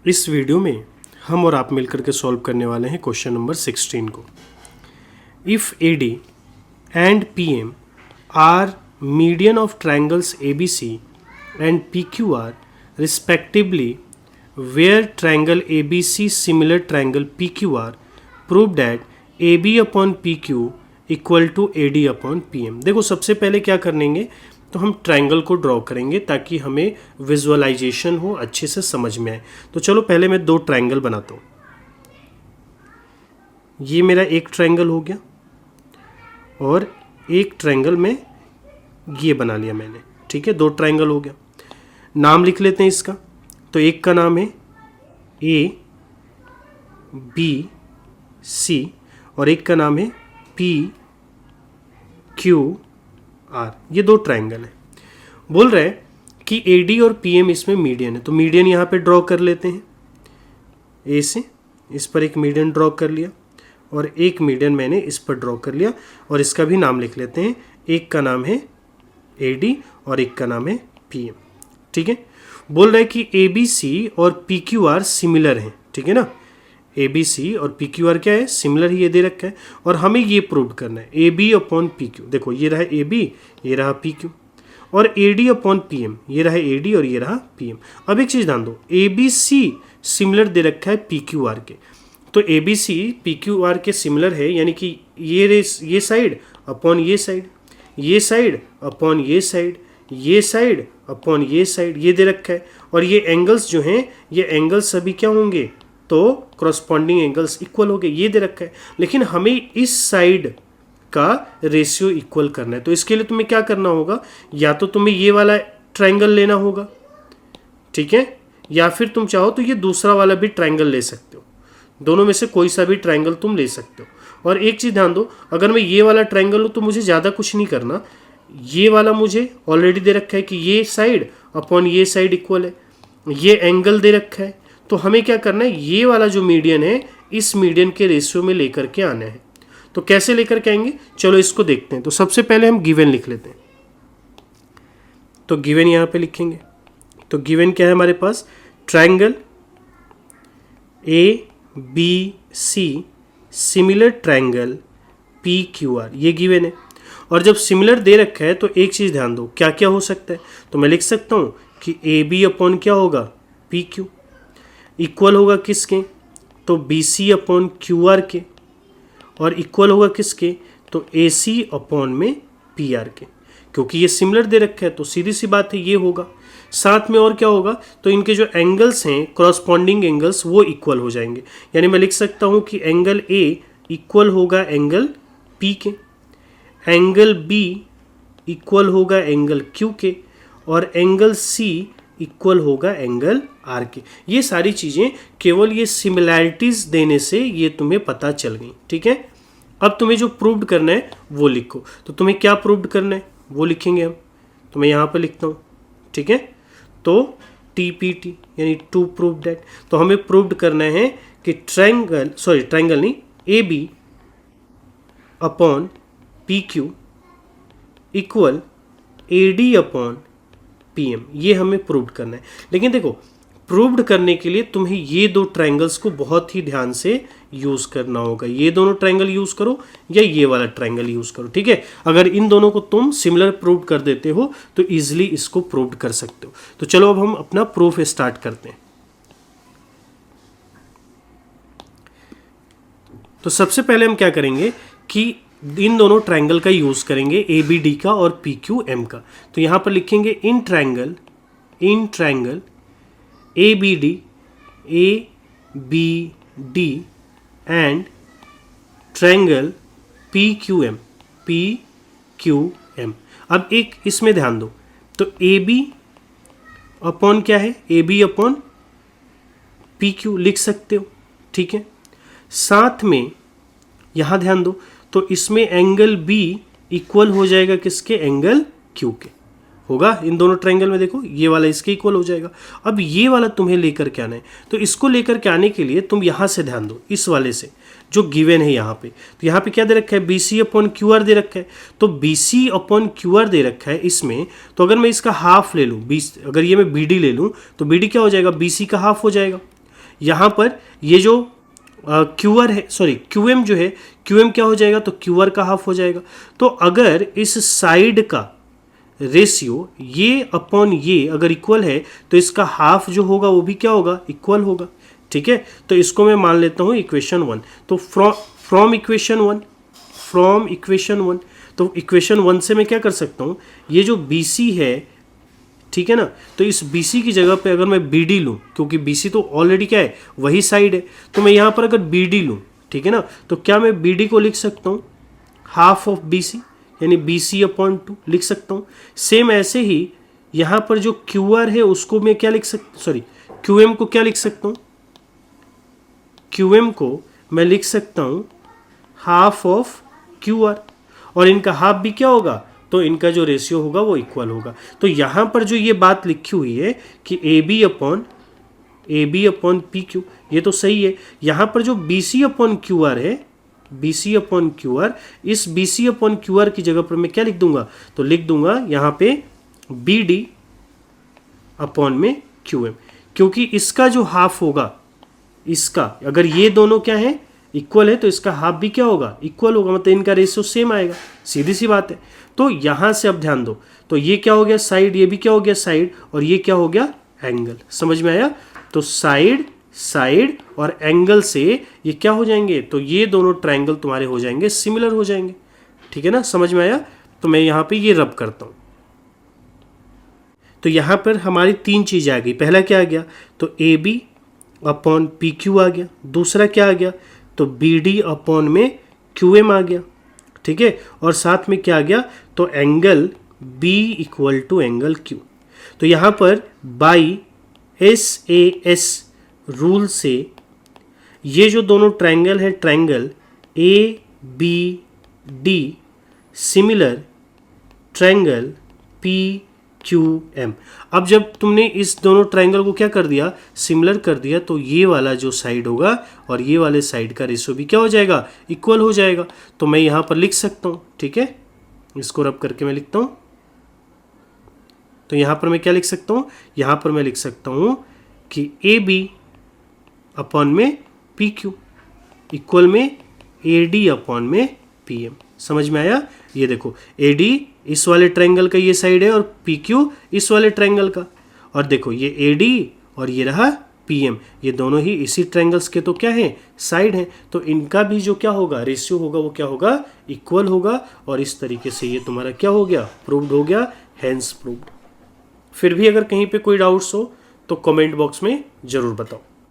इस वीडियो में हम और आप मिलकर के सॉल्व करने वाले हैं क्वेश्चन नंबर 16 को। If A D and P M are median of triangles A B C and P Q R respectively where triangle A B C similar triangle P Q R prove that A B upon P Q equal to A D upon P M. देखो सबसे पहले क्या करेंगे तो हम triangle को draw करेंगे ताकि हमें विजुअलाइजेशन हो, अच्छे से समझ में आए। तो चलो पहले मैं दो ट्रायंगल बनाता हूँ। ये मेरा एक ट्रायंगल हो गया और एक ट्रायंगल में ये बना लिया मैंने, ठीक है। दो ट्रायंगल हो गया। नाम लिख लेते हैं इसका। तो एक का नाम है ए बी सी और एक का नाम है पी क्यू आर। ये दो ट्रायंगल है। बोल रहे हैं कि ए डी और पी एम इसमें मीडियन है, तो मीडियन यहाँ पे ड्रॉ कर लेते हैं। ए से इस पर एक मीडियन ड्रॉ कर लिया और एक मीडियन मैंने इस पर ड्रॉ कर लिया और इसका भी नाम लिख लेते हैं। एक का नाम है ए डी और एक का नाम है पी एम, ठीक है। बोल रहे हैं कि ए बी सी और पी क्यू आर सिमिलर हैं, ठीक है ना। ए बी सी और पी क्यू आर क्या है, सिमिलर ही ये दे रखा है और हमें ये प्रूव करना है A B upon P Q. देखो ये रहा ए बी, ये रहा पी क्यू और A D upon P M, ये रहा ए डी और ये रहा पी एम। अब एक चीज़ ध्यान दो, ए बी सी सिमिलर दे रखा है पी क्यू आर के, तो A B C P Q R के सिमिलर है, यानी कि ये साइड अपॉन ये साइड, ये साइड अपॉन ये साइड, ये साइड अपॉन ये साइड, ये दे रखा है। और ये एंगल्स जो हैं ये एंगल्स सभी क्या होंगे, तो क्रॉसपॉन्डिंग एंगल्स इक्वल हो गए, ये दे रखा है। लेकिन हमें इस साइड का रेशियो इक्वल करना है, तो इसके लिए तुम्हें क्या करना होगा, या तो तुम्हें ये वाला ट्रायंगल लेना होगा, ठीक है, या फिर तुम चाहो तो ये दूसरा वाला भी ट्रायंगल ले सकते हो। दोनों में से कोई सा भी ट्रायंगल तुम ले सकते हो। और एक चीज़ ध्यान दो, अगर मैं ये वाला ट्रायंगल लूँ तो मुझे ज़्यादा कुछ नहीं करना। ये वाला मुझे ऑलरेडी दे रखा है कि ये साइड अपॉन ये साइड इक्वल है, ये एंगल दे रखा है। तो हमें क्या करना है, ये वाला जो मीडियन है इस मीडियन के रेशियो में लेकर के आना है। तो कैसे लेकर के आएंगे, चलो इसको देखते हैं। तो सबसे पहले हम गिवन लिख लेते हैं। तो गिवन यहाँ पे लिखेंगे। तो गिवन क्या है हमारे पास, triangle A B C similar triangle P Q R, ये गिवन है। और जब सिमिलर दे रखा है तो एक चीज़ ध्यान दो, क्या क्या हो सकता है। तो मैं लिख सकता हूँ कि ए बी अपॉन क्या होगा, पी क्यू, इक्वल होगा किसके, तो B C upon Q R के, और इक्वल होगा किसके, तो ए सी अपॉन में पी आर के। क्योंकि ये सिमिलर दे रखा है तो सीधी सी बात है ये होगा। साथ में और क्या होगा, तो इनके जो एंगल्स हैं क्रॉसपॉन्डिंग एंगल्स वो इक्वल हो जाएंगे। यानी मैं लिख सकता हूँ कि एंगल ए इक्वल होगा एंगल पी के, एंगल बी इक्वल होगा एंगल क्यू के, और एंगल सी इक्वल होगा एंगल आर के। ये सारी चीज़ें केवल ये सिमिलैरिटीज़ देने से ये तुम्हें पता चल गई, ठीक है। अब तुम्हें जो प्रूव्ड करना है वो लिखो। तो तुम्हें क्या प्रूव्ड करना है वो लिखेंगे हम। तो मैं यहाँ पर लिखता हूँ, ठीक है। तो टी पी टी यानी टू प्रूव दैट। तो हमें प्रूव्ड करना है कि ट्रायंगल नहीं, A B upon P Q equal A D upon P M, ये हमें प्रूव्ड करना है। लेकिन देखो प्रूव्ड करने के लिए तुम्हें ये दो ट्रायंगल्स को बहुत ही ध्यान से यूज़ करना होगा। ये दोनों ट्रायंगल यूज़ करो या ये वाला ट्रायंगल यूज़ करो, ठीक है। अगर इन दोनों को तुम सिमिलर प्रूव कर देते हो तो ईजिली इसको प्रूव्ड कर सकते हो। तो चलो अब हम अपना प्रूफ स्टार्ट करते हैं। तो सबसे पहले हम क्या करेंगे कि इन दोनों ट्रायंगल का यूज़ करेंगे, ए बी डी का और पी क्यू एम का। तो यहाँ पर लिखेंगे in triangle A B D and triangle P Q M. अब एक इसमें ध्यान दो, तो ए बी अपॉन क्या है, A B upon P Q लिख सकते हो, ठीक है। साथ में यहाँ ध्यान दो, तो इसमें एंगल बी इक्वल हो जाएगा किसके, एंगल क्यू के होगा। इन दोनों ट्रायंगल में देखो ये वाला इसके इक्वल हो जाएगा। अब ये वाला तुम्हें लेकर के आना है। तो इसको लेकर के आने के लिए तुम यहाँ से ध्यान दो, इस वाले से जो गिवन है यहाँ पे। तो यहाँ पे क्या दे रखा है, B C upon Q R दे रखा है। तो B C upon Q R दे रखा है इसमें। तो अगर मैं इसका हाफ ले लूँ, अगर ये मैं बी डी ले लूँ तो बी डी क्या हो जाएगा, बी सी का हाफ हो जाएगा। यहाँ पर ये जो क्यूआर है, सॉरी क्यूएम जो है, क्यूएम क्या हो जाएगा, तो क्यूआर का हाफ हो जाएगा। तो अगर इस साइड का रेशियो ये अपॉन ये अगर इक्वल है तो इसका हाफ जो होगा वो भी क्या होगा, इक्वल होगा। ठीक है, तो इसको मैं मान लेता हूँ इक्वेशन 1। तो फ्रॉम इक्वेशन 1, तो इक्वेशन 1 से मैं क्या कर सकता हूँ, ये जो BC है, ठीक है ना, तो इस BC की जगह पे अगर मैं BD लूँ, क्योंकि BC तो ऑलरेडी क्या है, वही साइड है, तो मैं यहाँ पर अगर BD लूँ, ठीक है ना, तो क्या मैं BD को लिख सकता हूँ हाफ ऑफ BC, यानी BC/2 लिख सकता हूँ। सेम ऐसे ही यहाँ पर जो QR है उसको मैं क्या लिख सकता, सॉरी QM को क्या लिख सकता हूँ, QM को मैं लिख सकता हूँ हाफ ऑफ QR, और इनका हाफ भी क्या होगा, तो इनका जो रेशियो होगा वो इक्वल होगा। तो यहाँ पर जो ये बात लिखी हुई है कि AB अपॉन PQ, ये तो सही है। यहाँ पर जो BC/QR है, BC/QR, इस BC/QR की जगह पर मैं क्या लिख दूंगा, तो लिख दूंगा यहाँ पे BD अपॉन में QM, क्योंकि इसका जो हाफ होगा, इसका अगर ये दोनों क्या है, इक्वल है, तो इसका हाफ भी क्या होगा, इक्वल होगा, मतलब इनका रेशियो सेम आएगा, सीधी सी बात है। तो यहाँ से अब ध्यान दो, तो ये क्या हो गया साइड, ये भी क्या हो गया साइड, और ये क्या हो गया एंगल। समझ में आया? तो साइड और एंगल से ये क्या हो जाएंगे, तो ये दोनों ट्रायंगल तुम्हारे हो जाएंगे सिमिलर हो जाएंगे। ठीक है ना, समझ में आया? तो मैं यहाँ पे ये रब करता हूँ। तो यहाँ पर हमारी 3 चीज़ें आ गई। पहला क्या आ गया, तो AB अपॉन PQ आ गया। दूसरा क्या आ गया, तो BD अपॉन में QM आ गया। ठीक है, और साथ में क्या आ गया, तो angle B equal to angle Q। तो यहाँ पर बाई SAS रूल से ये जो दोनों ट्रायंगल है, triangle ABD similar triangle PQM। अब जब तुमने इस दोनों ट्रायंगल को क्या कर दिया, सिमिलर कर दिया, तो ये वाला जो साइड होगा और ये वाले साइड का रेशियो भी क्या हो जाएगा, इक्वल हो जाएगा। तो मैं यहाँ पर लिख सकता हूँ, ठीक है, इसको रब करके मैं लिखता हूँ। तो यहाँ पर मैं क्या लिख सकता हूँ, यहाँ पर मैं लिख सकता हूँ कि AB अपॉन में PQ इक्वल में AD अपॉन में PM। समझ में आया? ये देखो, AD इस वाले ट्रायंगल का ये साइड है और PQ इस वाले ट्रायंगल का, और देखो ये AD और ये रहा PM, ये दोनों ही इसी ट्रायंगल्स के तो क्या हैं, साइड हैं। तो इनका भी जो क्या होगा, रेशियो होगा, वो क्या होगा, इक्वल होगा। और इस तरीके से ये तुम्हारा क्या हो गया, प्रूव्ड हो गया, हेंस प्रूव्ड। फिर भी अगर कहीं पे कोई डाउट्स हो तो कमेंट बॉक्स में ज़रूर बताओ।